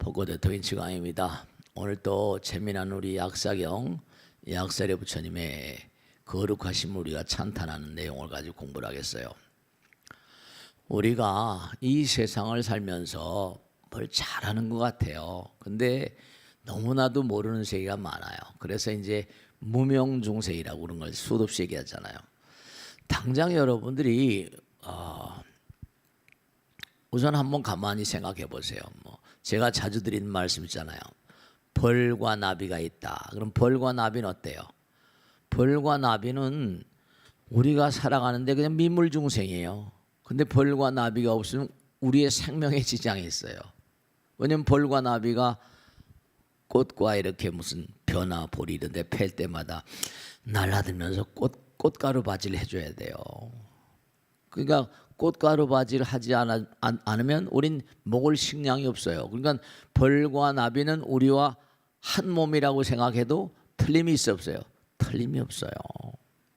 포고 대통령 지광입니다. 오늘 또 재미난 우리 약사경 약사려 부처님의 거룩하신 우리가 찬탄하는 내용을 가지고 공부를 하겠어요. 우리가 이 세상을 살면서 뭘 잘하는 것 같아요. 근데 너무나도 모르는 세계가 많아요. 그래서 이제 무명중생이라고 그런 걸 수도 없이 얘기하잖아요. 당장 여러분들이 우선 한번 가만히 생각해 보세요. 제가 자주 드리는 말씀 있잖아요. 벌과 나비가 있다. 그럼 벌과 나비는 어때요? 벌과 나비는 우리가 살아가는데 그냥 미물중생이에요. 근데 벌과 나비가 없으면 우리의 생명에 지장이 있어요. 왜냐면 벌과 나비가 꽃과 이렇게 무슨 벼나 보리 이런 데 팰 때마다 날아들면서 꽃가루 바지를 해줘야 돼요. 그러니까 꽃가루 바지를 하지 않으면 우린 먹을 식량이 없어요. 그러니까 벌과 나비는 우리와 한 몸이라고 생각해도 틀림이 있어 없어요? 틀림이 없어요.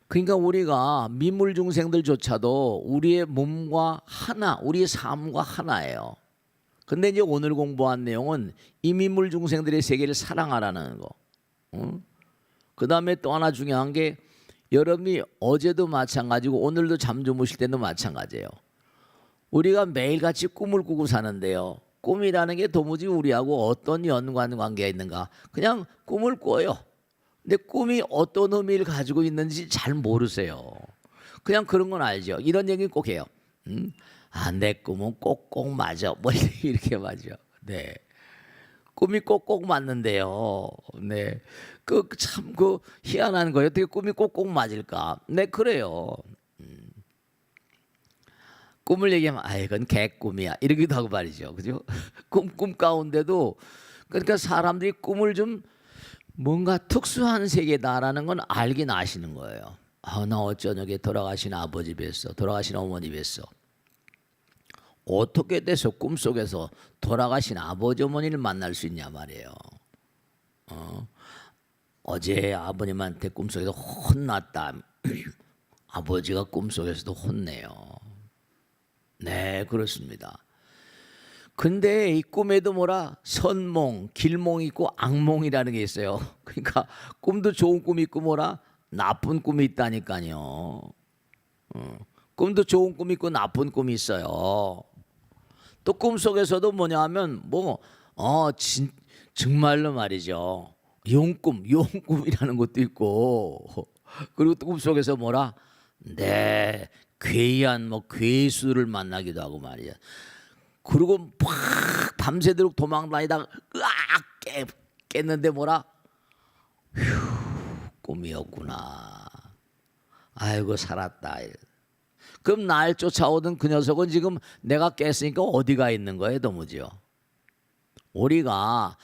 그러니까 우리가 미물 중생들조차도 우리의 몸과 하나, 우리의 삶과 하나예요. 근데 이제 오늘 공부한 내용은 이 미물 중생들의 세계를 사랑하라는 거. 그 다음에 또 하나 중요한 게 여러분이 어제도 마찬가지고 오늘도 잠 주무실 때도 마찬가지예요. 우리가 매일같이 꿈을 꾸고 사는데요. 꿈이라는 게 도무지 우리하고 어떤 연관관계가 있는가. 그냥 꿈을 꿔요. 근데 꿈이 어떤 의미를 가지고 있는지 잘 모르세요. 그냥 그런 건 알죠. 이런 얘기 꼭 해요. 내 꿈은 꼭꼭 맞아. 뭐 이렇게 맞아. 네. 꿈이 꼭꼭 맞는데요. 네. 참 희한한 거예요. 어떻게 꿈이 꼭꼭 맞을까? 네, 그래요. 꿈을 얘기하면 이건 개꿈이야. 이러기도 하고 말이죠. 그죠? 꿈 가운데도 그러니까 사람들이 꿈을 좀 뭔가 특수한 세계다라는 건 알긴 아시는 거예요. 나 어쩌녁에 돌아가신 아버지 뵀어. 돌아가신 어머니 뵀어. 어떻게 돼서 꿈속에서 돌아가신 아버지 어머니를 만날 수 있냐 말이에요. 어제 아버님한테 꿈속에서 혼났다. 아버지가 꿈속에서도 혼내요. 네, 그렇습니다. 근데 이 꿈에도 선몽, 길몽이 있고 악몽이라는 게 있어요. 그러니까 꿈도 좋은 꿈이 있고 나쁜 꿈이 있다니까요. 꿈도 좋은 꿈이 있고 나쁜 꿈이 있어요. 또 꿈속에서도 뭐냐면 정말로 말이죠. 용꿈이라는 것도 있고, 그리고 또 꿈속에서 네, 괴이한 괴수를 만나기도 하고 말이야. 그리고 막 밤새도록 도망다니다가 깼는데 휴, 꿈이었구나. 아이고 살았다. 그럼 날 쫓아오던 그 녀석은 지금 내가 깼으니까 어디가 있는 거예요, 도무지요? 우리가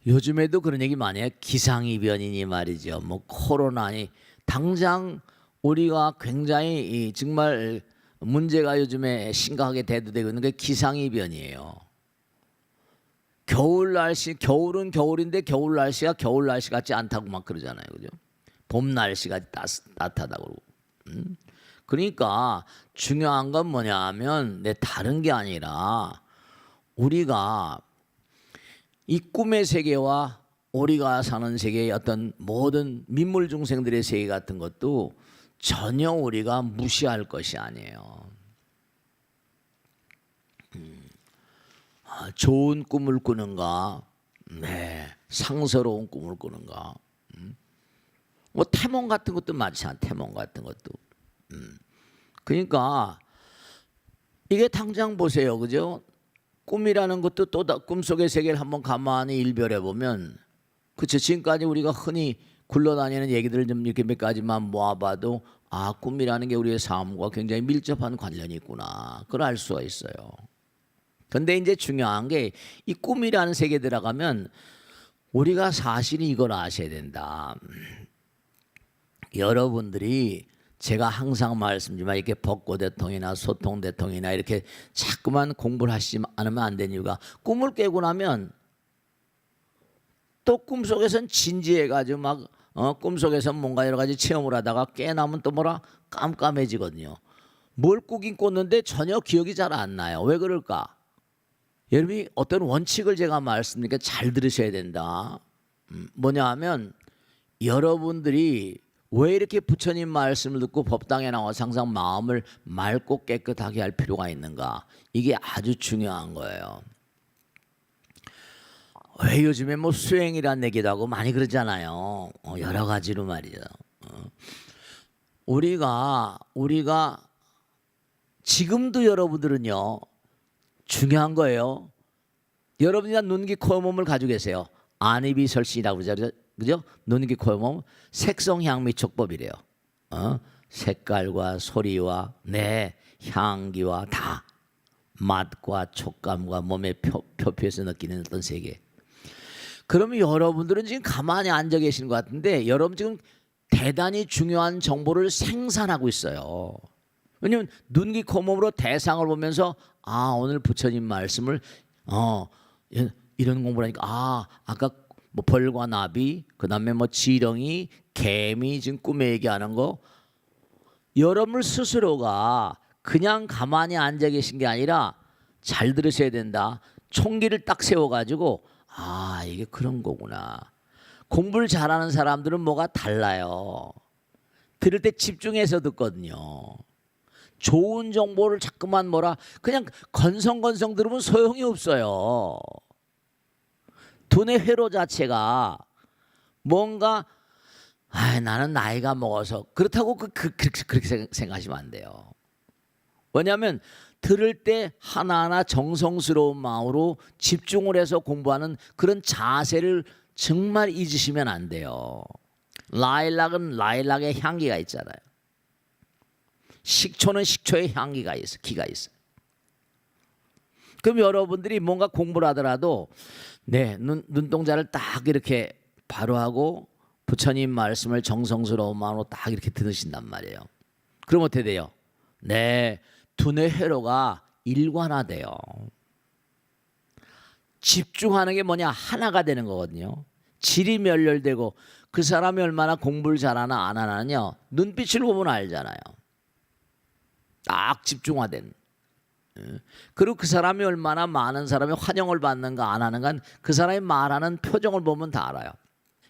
요즘에도 그런 얘기 많이 해요. 기상이변이니 말이죠. 코로나니 당장 우리가 굉장히 정말 문제가 요즘에 심각하게 대두되고 있는 게 기상이변이에요. 겨울은 겨울인데 겨울 날씨가 겨울 날씨 같지 않다고 막 그러잖아요. 그죠? 봄 날씨가 따뜻하다고 그러고. 그러니까 중요한 건 뭐냐면 다른 게 아니라 우리가 이 꿈의 세계와 우리가 사는 세계의 어떤 모든 민물 중생들의 세계 같은 것도 전혀 우리가 무시할 것이 아니에요. 좋은 꿈을 꾸는가, 네, 상서로운 꿈을 꾸는가. 태몽 같은 것도 많잖아. 태몽 같은 것도. 그러니까 이게 당장 보세요, 그죠? 꿈이라는 것도 또 꿈속의 세계를 한번 가만히 일별해 보면, 그렇죠. 지금까지 우리가 흔히 굴러다니는 얘기들을 좀 이렇게 몇 가지만 모아봐도 꿈이라는 게 우리의 삶과 굉장히 밀접한 관련이 있구나. 그걸 알 수가 있어요. 근데 이제 중요한 게 이 꿈이라는 세계에 들어가면 우리가 사실은 이걸 아셔야 된다. 여러분들이 제가 항상 말씀드리지만 이렇게 벚꽃대통이나 소통대통이나 이렇게 자꾸만 공부를 하시지 않으면 안 되는 이유가 꿈을 깨고 나면 또 꿈속에선 진지해가지고 꿈속에서 뭔가 여러 가지 체험을 하다가 깨나면 또 깜깜해지거든요. 뭘 꾸긴 꿨는데 전혀 기억이 잘 안 나요. 왜 그럴까? 여러분이 어떤 원칙을 제가 말씀드리니까 잘 들으셔야 된다. 뭐냐 하면 여러분들이 왜 이렇게 부처님 말씀을 듣고 법당에 나와서 항상 마음을 맑고 깨끗하게 할 필요가 있는가? 이게 아주 중요한 거예요. 왜 요즘에 뭐 수행이란 얘기도 하고 많이 그러잖아요. 여러 가지로 말이죠. 우리가 지금도 여러분들은요 중요한 거예요. 여러분이 눈, 귀, 코, 몸을 가지고 계세요. 안이비설신이라고 그러죠. 그죠? 눈, 귀, 코, 몸 색성, 향미, 촉법이래요. 색깔과 소리와 향기와 다 맛과 촉감과 몸의 표피에서 느끼는 어떤 세계. 그러면 여러분들은 지금 가만히 앉아 계시는 것 같은데 여러분 지금 대단히 중요한 정보를 생산하고 있어요. 왜냐하면 눈, 귀, 코, 몸으로 대상을 보면서 오늘 부처님 말씀을 이런 공부를 하니까 아까 뭐 벌과 나비, 그다음에 뭐 지렁이, 개미 지금 꿈에 얘기하는 거 여러분 스스로가 그냥 가만히 앉아 계신 게 아니라 잘 들으셔야 된다. 총기를 딱 세워가지고 이게 그런 거구나. 공부를 잘하는 사람들은 뭐가 달라요. 들을 때 집중해서 듣거든요. 좋은 정보를 자꾸만 그냥 건성건성 들으면 소용이 없어요. 두뇌 회로 자체가 뭔가 나는 나이가 먹어서 그렇다고 그렇게 생각하시면 안 돼요. 왜냐하면 들을 때 하나하나 정성스러운 마음으로 집중을 해서 공부하는 그런 자세를 정말 잊으시면 안 돼요. 라일락은 라일락의 향기가 있잖아요. 식초는 식초의 향기가 있어, 기가 있어. 그럼 여러분들이 뭔가 공부를 하더라도 눈동자를 딱 이렇게 바로 하고 부처님 말씀을 정성스러운 마음으로 딱 이렇게 들으신단 말이에요. 그럼 어떻게 돼요? 두뇌 회로가 일관화돼요. 집중하는 게 뭐냐? 하나가 되는 거거든요. 질이 멸렬되고 그 사람이 얼마나 공부를 잘하나 안 하나요? 눈빛을 보면 알잖아요. 딱 집중화된. 그리고 그 사람이 얼마나 많은 사람이 환영을 받는가 안 하는가 그 사람이 말하는 표정을 보면 다 알아요.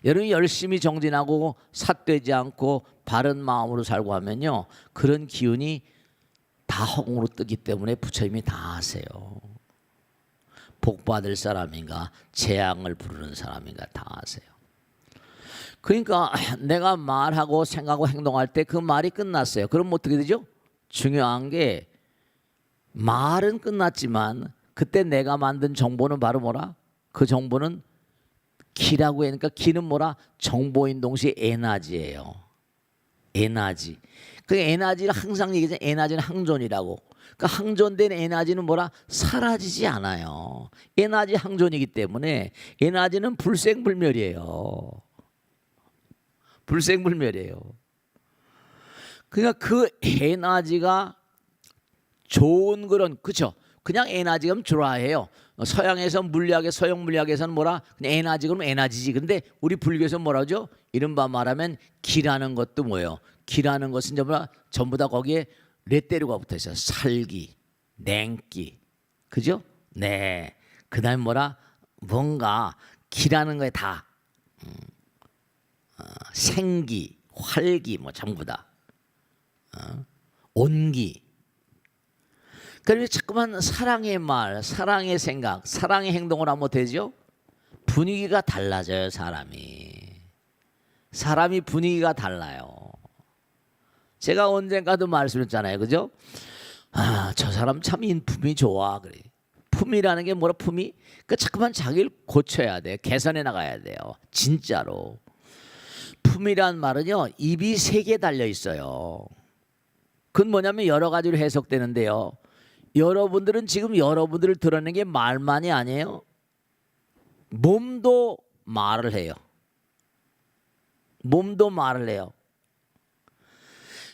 여러분이 열심히 정진하고 삿되지 않고 바른 마음으로 살고 하면요 그런 기운이 다 허공으로 뜨기 때문에 부처님이 다 아세요. 복 받을 사람인가 재앙을 부르는 사람인가 다 아세요. 그러니까 내가 말하고 생각하고 행동할 때 그 말이 끝났어요. 그럼 어떻게 되죠? 중요한 게 말은 끝났지만 그때 내가 만든 정보는 바로 그 정보는 기라고 하니까 기는 정보인 동시에 에너지예요. 에너지. 그 에너지를 항상 얘기하잖아요. 에너지는 항존이라고. 그러니까 항존된 에너지는 사라지지 않아요. 에너지 항존이기 때문에 에너지는 불생불멸이에요. 불생불멸이에요. 그러니까 그 에너지가 좋은 그런 그렇죠. 그냥 에너지가 드라이해요. 서양에서 물리학의 서양 물리학에서는 그냥 에너지 그러면 에너지지. 근데 우리 불교에서 뭐라죠? 이른바 말하면 기라는 것도 뭐예요? 기라는 것은 전부 다 거기에 레떼루가 붙어 있어요. 살기, 냉기, 그죠? 그다음에 뭔가 기라는 거에 다 생기, 활기 전부 다 온기. 그러면 자꾸만 사랑의 말, 사랑의 생각, 사랑의 행동을 하면 되죠? 분위기가 달라져요. 사람이 분위기가 달라요. 제가 언젠가도 말씀했잖아요. 그죠? 저 사람 참 인품이 좋아. 그래. 품이라는 게 품이? 자꾸만 자기를 고쳐야 돼. 개선해 나가야 돼요. 진짜로. 품이란 말은요. 입이 3개 달려 있어요. 그건 뭐냐면 여러 가지로 해석되는데요. 여러분들은 지금 여러분들을 드러내는 게 말만이 아니에요. 몸도 말을 해요. 몸도 말을 해요.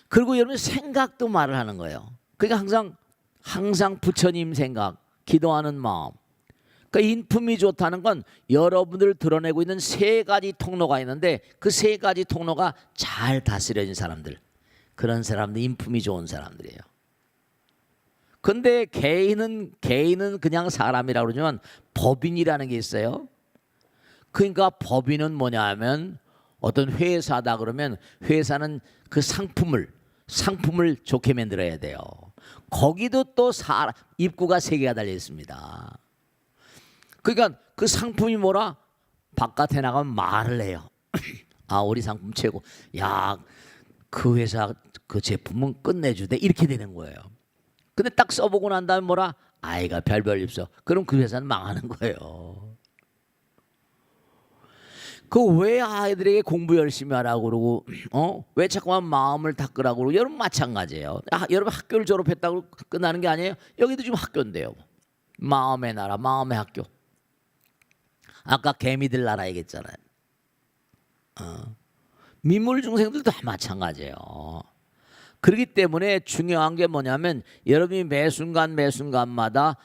그리고 여러분 생각도 말을 하는 거예요. 그러니까 항상 부처님 생각, 기도하는 마음. 그러니까 인품이 좋다는 건 여러분들을 드러내고 있는 3가지 통로가 있는데 그 3가지 통로가 잘 다스려진 사람들. 그런 사람들 인품이 좋은 사람들이에요. 근데 개인은 그냥 사람이라고 그러지만 법인이라는 게 있어요. 그러니까 법인은 뭐냐 하면 어떤 회사다 그러면 회사는 그 상품을 좋게 만들어야 돼요. 거기도 또 입구가 3개가 달려 있습니다. 그러니까 그 상품이 뭐라? 바깥에 나가면 말을 해요. 아, 우리 상품 최고. 야, 그 회사 그 제품은 끝내주대. 이렇게 되는 거예요. 근데 딱 써보고 난 다음에 뭐라? 아이가 별별 없어. 그럼 그 회사는 망하는 거예요. 그 왜 아이들에게 공부 열심히 하라고 그러고 왜 자꾸만 마음을 닦으라고 그러고. 여러분 마찬가지예요. 여러분 학교를 졸업했다고 끝나는 게 아니에요. 여기도 지금 학교인데요. 마음의 나라, 마음의 학교. 아까 개미들 나라 얘기했잖아요. 민물 중생들도 다 마찬가지예요. 그렇기 때문에 중요한 게 뭐냐면 여러분이 매 순간마다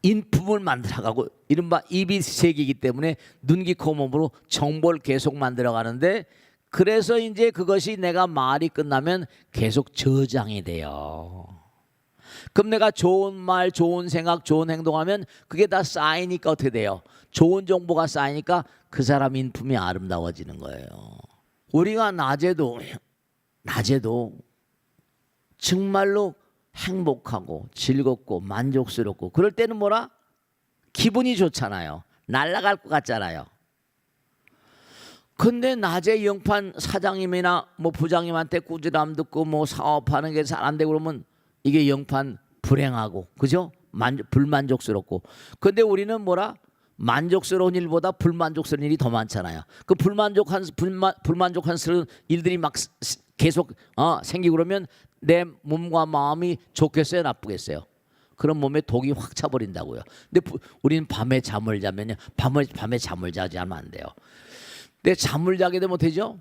인품을 만들어가고, 이른바 입이 세계이기 때문에 눈, 귀, 코, 몸으로 정보를 계속 만들어가는데, 그래서 이제 그것이 내가 말이 끝나면 계속 저장이 돼요. 그럼 내가 좋은 말, 좋은 생각, 좋은 행동하면 그게 다 쌓이니까 어떻게 돼요? 좋은 정보가 쌓이니까 그 사람 인품이 아름다워지는 거예요. 우리가 낮에도 정말로 행복하고 즐겁고 만족스럽고 그럴 때는 뭐라? 기분이 좋잖아요. 날아갈 것 같잖아요. 근데 낮에 영판 사장님이나 뭐 부장님한테 꾸지람 듣고 뭐 사업하는 게 잘 안 되고 그러면 이게 영판 불행하고, 그죠? 불만족스럽고. 근데 우리는 뭐라? 만족스러운 일보다 불만족스러운 일이 더 많잖아요. 그 불만족한 일들이 막 계속 생기고 그러면 내 몸과 마음이 좋겠어요, 나쁘겠어요? 그런 몸에 독이 확 차버린다고요. 근데 우리는 밤에 잠을 자면요, 밤에 잠을 자지 않으면 안 돼요. 근데 잠을 자게 되면 되죠?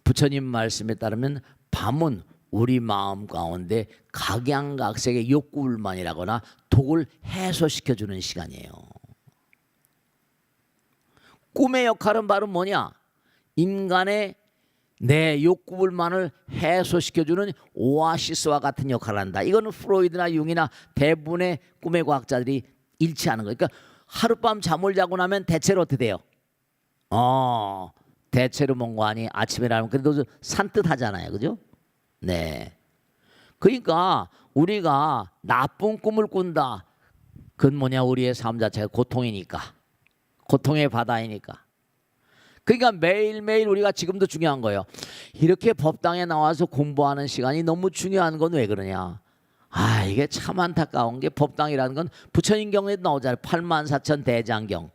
부처님 말씀에 따르면 밤은 우리 마음 가운데 각양각색의 욕구불만이라거나 독을 해소시켜주는 시간이에요. 꿈의 역할은 바로 뭐냐? 인간의 내 욕구불만을 해소시켜주는 오아시스와 같은 역할을 한다. 이거는 프로이드나 융이나 대부분의 꿈의 과학자들이 일치하는 거예요. 그러니까 하룻밤 잠을 자고 나면 대체로 어떻게 돼요? 대체로 뭔가 아니 아침에 일어나면 그래도 산뜻하잖아요, 그죠? 네. 그러니까 우리가 나쁜 꿈을 꾼다. 그건 뭐냐? 우리의 삶 자체가 고통이니까, 고통의 바다이니까. 그러니까 매일매일 우리가 지금도 중요한 거예요. 이렇게 법당에 나와서 공부하는 시간이 너무 중요한 건 왜 그러냐? 이게 참 안타까운 게 법당이라는 건 부처님 경에도 나오잖아요. 84,000 대장경.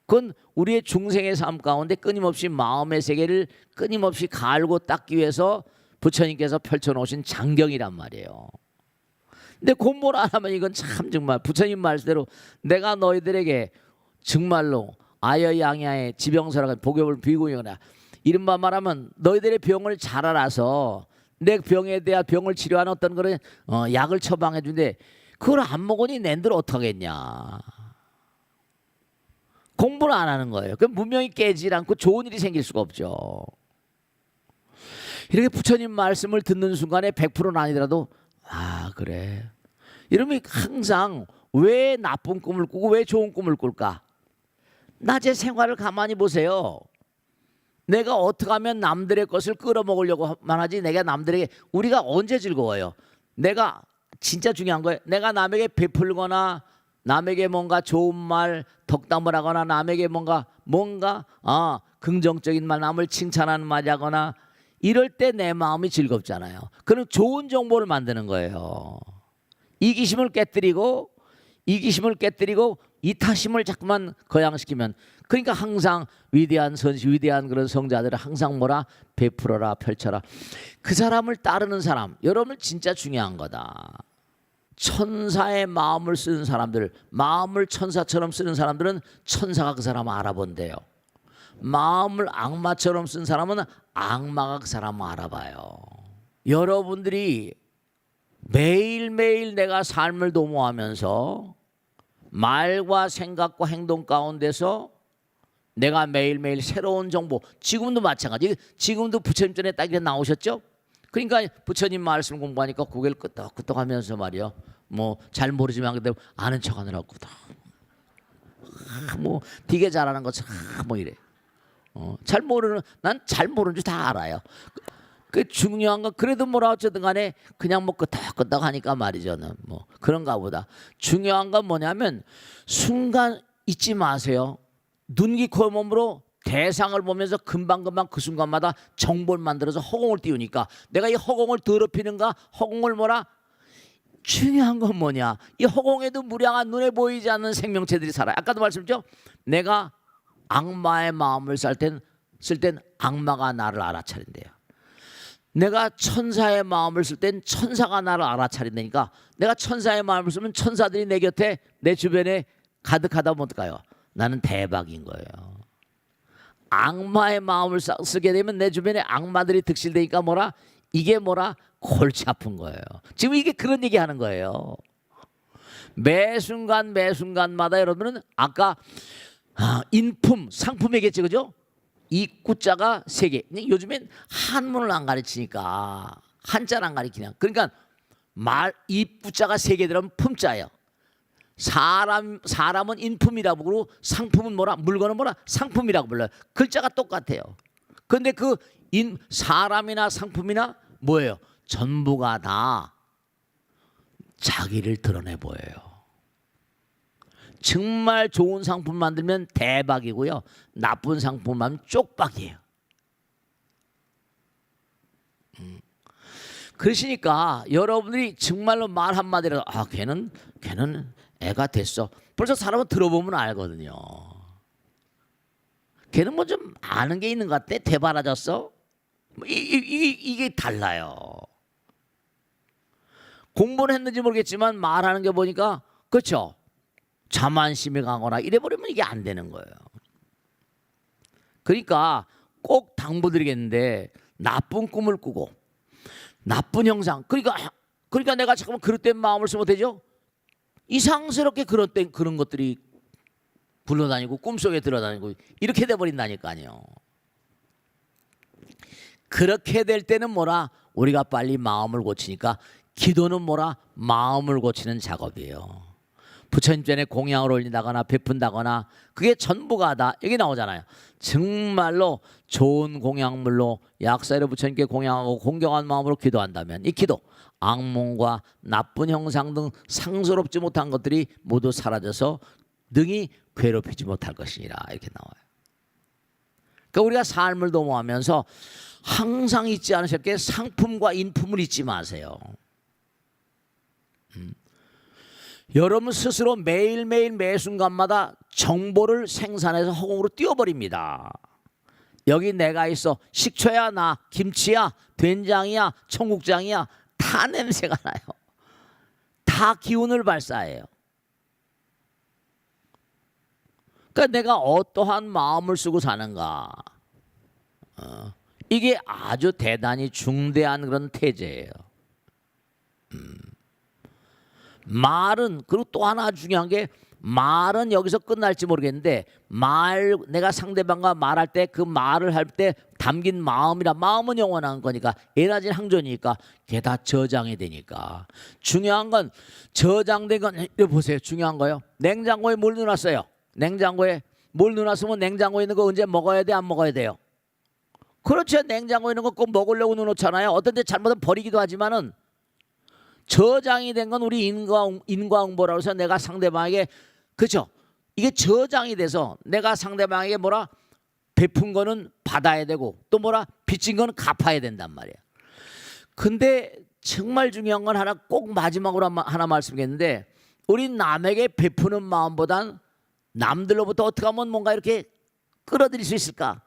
그건 우리의 중생의 삶 가운데 끊임없이 마음의 세계를 끊임없이 갈고 닦기 위해서 부처님께서 펼쳐놓으신 장경이란 말이에요. 근데 공부를 안 하면 이건 참 정말 부처님 말씀대로 내가 너희들에게 정말로 아여양야의 지병설하고 복엽을 비구이거나 이른바 말하면 너희들의 병을 잘 알아서 내 병에 대한 병을 치료하는 어떤 그런 약을 처방해 준대. 그걸 안 먹으니 낸들 어떡하겠냐. 공부를 안 하는 거예요. 그럼 문명이 깨지지 않고 좋은 일이 생길 수가 없죠. 이렇게 부처님 말씀을 듣는 순간에 100%는 아니더라도 그래. 이러면 항상 왜 나쁜 꿈을 꾸고 왜 좋은 꿈을 꿀까? 낮의 생활을 가만히 보세요. 내가 어떻게 하면 남들의 것을 끌어먹으려고만 하지 내가 남들에게, 우리가 언제 즐거워요? 내가 진짜 중요한 거예요. 내가 남에게 베풀거나 남에게 뭔가 좋은 말 덕담을 하거나 남에게 뭔가 긍정적인 말, 남을 칭찬하는 말이 하거나 이럴 때 내 마음이 즐겁잖아요. 그럼 좋은 정보를 만드는 거예요. 이기심을 깨뜨리고 이타심을 자꾸만 거양시키면, 그러니까 항상 위대한 선지, 위대한 그런 성자들은 항상 뭐라? 베풀어라, 펼쳐라. 그 사람을 따르는 사람, 여러분 진짜 중요한 거다. 천사의 마음을 쓰는 사람들, 마음을 천사처럼 쓰는 사람들은 천사가 그 사람을 알아본대요. 마음을 악마처럼 쓴 사람은 악마가 그 사람을 알아봐요. 여러분들이 매일매일 내가 삶을 도모하면서 말과 생각과 행동 가운데서 내가 매일매일 새로운 정보, 지금도 마찬가지, 지금도 부처님 전에 딱 이렇게 나오셨죠? 그러니까 부처님 말씀 공부하니까 고개를 끄덕끄덕하면서 말이요. 뭐 잘 모르지만 근데 아는 척하느라고 뭐 되게 잘하는 것처럼 뭐 이래. 잘 모르는 난 잘 모르는 줄 다 알아요. 그 중요한 건 그래도 뭐라 어쨌든 간에 그냥 뭐 끄덕끄덕 하니까 말이죠. 뭐 그런가 보다. 중요한 건 뭐냐면 순간 잊지 마세요. 눈기 코 몸으로 대상을 보면서 금방금방 그 순간마다 정보를 만들어서 허공을 띄우니까 내가 이 허공을 더럽히는가 허공을 뭐라 중요한 건 뭐냐 이 허공에도 무량한 눈에 보이지 않는 생명체들이 살아요. 아까도 말씀드렸죠. 내가 악마의 마음을 쓸 땐 악마가 나를 알아차린대요. 내가 천사의 마음을 쓸 땐 천사가 나를 알아차린다니까 내가 천사의 마음을 쓰면 천사들이 내 곁에 내 주변에 가득하다 보면 어떨까요? 나는 대박인 거예요. 악마의 마음을 쓰게 되면 내 주변에 악마들이 득실되니까 뭐라 이게 뭐라 골치 아픈 거예요. 지금 이게 그런 얘기 하는 거예요. 매 순간 매 순간마다 여러분은 아까 인품 상품 얘기했죠, 그죠? 이 구자가 세 개. 요즘엔 한문을 안 가르치니까 한자를 안 가르치냐. 그러니까 이 구자가 세 개 들어가면 품자예요. 사람은 인품이라고 부르고 상품은 뭐라 물건은 뭐라 상품이라고 불러요. 글자가 똑같아요. 그런데 그 사람이나 상품이나 뭐예요? 전부가 다 자기를 드러내 보여요. 정말 좋은 상품 만들면 대박이고요. 나쁜 상품 만들면 쪽박이에요. 그러시니까 여러분들이 정말로 말 한마디라도 걔는 애가 됐어. 벌써 사람은 들어보면 알거든요. 걔는 뭐 좀 아는 게 있는 것 같아. 대바라졌어. 이게 달라요. 공부는 했는지 모르겠지만 말하는 게 보니까 그렇죠. 자만심이 강하거나 이래버리면 이게 안 되는 거예요. 그러니까 꼭 당부드리겠는데 나쁜 꿈을 꾸고 나쁜 형상 그러니까 내가 잠깐만 그릇된 마음을 쓰면 되죠. 이상스럽게 그런 것들이 굴러다니고 꿈속에 들어다니고 이렇게 돼버린다니까요. 그렇게 될 때는 뭐라 우리가 빨리 마음을 고치니까 기도는 뭐라 마음을 고치는 작업이에요. 부처님 전에 공양을 올린다거나 베푼다거나 그게 전부가 다 여기 나오잖아요. 정말로 좋은 공양물로 약사로 부처님께 공양하고 공경한 마음으로 기도한다면 이 기도 악몽과 나쁜 형상 등 상스럽지 못한 것들이 모두 사라져서 능히 괴롭히지 못할 것이니라 이렇게 나와요. 그러니까 우리가 삶을 도모하면서 항상 잊지 않으실 게 상품과 인품을 잊지 마세요. 여러분 스스로 매일매일 매 순간마다 정보를 생산해서 허공으로 띄워버립니다. 여기 내가 있어. 식초야 나 김치야 된장이야 청국장이야 다 냄새가 나요. 다 기운을 발사해요. 그러니까 내가 어떠한 마음을 쓰고 사는가 이게 아주 대단히 중대한 그런 태제예요. 말은 그리고 또 하나 중요한 게 말은 여기서 끝날지 모르겠는데 내가 상대방과 말할 때 그 말을 할 때 담긴 마음은 영원한 거니까 에너지는 항존이니까 그게 다 저장이 되니까 중요한 건 저장된 건 이거 보세요. 중요한 거요. 냉장고에 물 넣어놨어요. 냉장고에 물 넣어놨으면 냉장고에 있는 거 언제 먹어야 돼? 안 먹어야 돼요? 그렇죠. 냉장고에 있는 거 꼭 먹으려고 넣어놓잖아요. 어떤 데 잘못하면 버리기도 하지만은 저장이 된 건 우리 인과응보라고 해서 내가 상대방에게 그렇죠. 이게 저장이 돼서 내가 상대방에게 뭐라 베푼 거는 받아야 되고 또 뭐라 빚진 거는 갚아야 된단 말이야. 근데 정말 중요한 건 하나 꼭 마지막으로 하나 말씀드리겠는데 우리 남에게 베푸는 마음보단 남들로부터 어떻게 하면 뭔가 이렇게 끌어들일 수 있을까?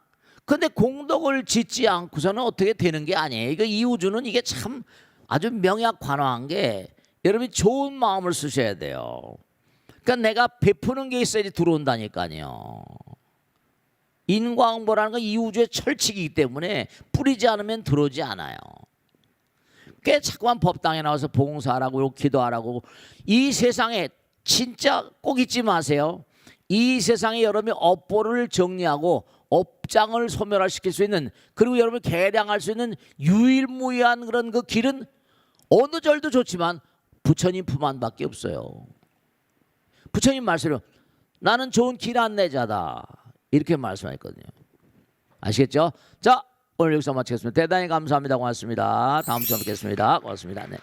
근데 공덕을 짓지 않고서는 어떻게 되는 게 아니에요. 이거 이 우주는 이게 참 아주 명약관화한 게 여러분이 좋은 마음을 쓰셔야 돼요. 그러니까 내가 베푸는 게 있어야지 들어온다니까요. 인과응보라는 건 이 우주의 철칙이기 때문에 뿌리지 않으면 들어오지 않아요. 꽤 자꾸만 법당에 나와서 봉사하라고 기도하라고 이 세상에 진짜 꼭 잊지 마세요. 이 세상에 여러분이 업보를 정리하고 업장을 소멸화시킬 수 있는, 그리고 여러분이 개량할 수 있는 유일무이한 그런 그 길은 어느 절도 좋지만 부처님 품 안밖에 없어요. 부처님 말씀으로 나는 좋은 길 안내자다 이렇게 말씀하셨거든요. 아시겠죠? 자, 오늘 여기서 마치겠습니다. 대단히 감사합니다. 고맙습니다. 다음 주에 뵙겠습니다. 고맙습니다. 네.